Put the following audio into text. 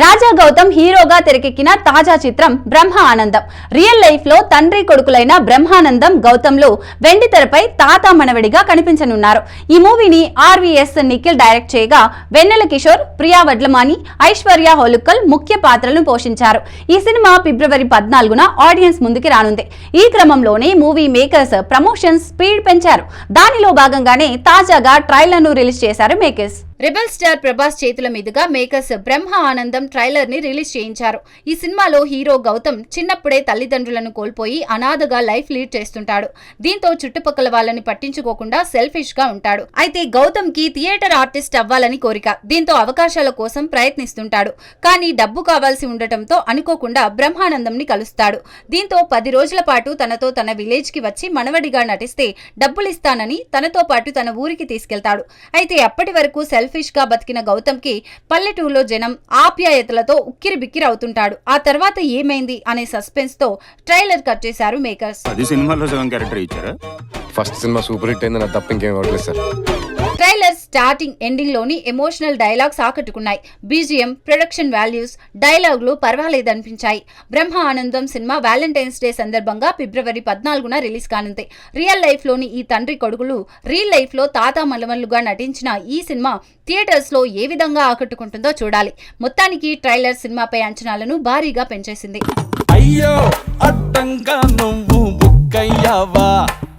రాజా గౌతమ్ హీరోగా తెరకెక్కిన తాజా చిత్రం బ్రహ్మ ఆనందం. రియల్ లైఫ్ లో తండ్రి కొడుకులైన బ్రహ్మానందం, గౌతమ్లు వెండితెరపై తాత మనవడిగా కనిపించనున్నారు. ఈ మూవీని ఆర్వీఎస్ నిఖిల్ డైరెక్ట్ చేయగా వెన్నెల కిషోర్, ప్రియా వడ్లమాని, ఐశ్వర్య హోలుక్కల్ ముఖ్య పాత్రలను పోషించారు. ఈ సినిమా ఫిబ్రవరి 14న ఆడియన్స్ ముందుకి రానుంది. ఈ క్రమంలోనే మూవీ మేకర్స్ ప్రమోషన్ స్పీడ్ పెంచారు. దానిలో భాగంగానే తాజాగా ట్రైలర్ ను రిలీజ్ చేశారు మేకర్స్. రెబల్ స్టార్ ప్రభాస్ చేతుల మీదుగా మేకర్స్ బ్రహ్మ ఆనందం ట్రైలర్ ని రిలీజ్ చేయించారు. ఈ సినిమాలో హీరో గౌతమ్ చిన్నప్పుడే తల్లిదండ్రులను కోల్పోయి అనాథగా లైఫ్ లీడ్ చేస్తుంటాడు. దీంతో చుట్టుపక్కల వాళ్ళని పట్టించుకోకుండా సెల్ఫిష్ గా ఉంటాడు. అయితే గౌతమ్ కి థియేటర్ ఆర్టిస్ట్ అవ్వాలని కోరిక. దీంతో అవకాశాల కోసం ప్రయత్నిస్తుంటాడు. కానీ డబ్బు కావాల్సి ఉండటంతో అనుకోకుండా బ్రహ్మానందం ని కలుస్తాడు. దీంతో 10 రోజుల పాటు తనతో తన విలేజ్ కి వచ్చి మనవడిగా నటిస్తే డబ్బులిస్తానని తనతో పాటు తన ఊరికి తీసుకెళ్తాడు. అయితే అప్పటి వరకు సెల్ఫిష్ గా బతికిన గౌతమ్ కి పల్లెటూరులో జనం ఆప్యాయతలతో ఉక్కిరి బిక్కిరి అవుతుంటాడు. ఆ తర్వాత ఏమైంది అనే సస్పెన్స్ తో ట్రైలర్ కట్ చేశారు makers. First cinema super hit అయింది, తప్ప ఇంకేం అవ్వట్లేదు సార్. ట్రైలర్ స్టార్టింగ్, ఎండింగ్ లోని ఎమోషనల్ డైలాగ్స్ ఆకట్టుకున్నాయి. బీజిఎం, ప్రొడక్షన్ వాల్యూస్, డైలాగులు పర్వాలేదనిపించాయి. బ్రహ్మ ఆనందం సినిమా వ్యాలంటైన్స్ డే సందర్భంగా ఫిబ్రవరి 14న రిలీజ్ కానుంది. రియల్ లైఫ్ లోని ఈ తండ్రి కొడుకులు రియల్ లైఫ్ లో తాత మనవళ్లుగా నటించిన ఈ సినిమా థియేటర్స్ లో ఏ విధంగా ఆకట్టుకుంటుందో చూడాలి. మొత్తానికి ట్రైలర్ సినిమాపై అంచనాలను భారీగా పెంచేసింది. అయ్యో అడ్డంగా నువ్వు బుక్కయ్యావా.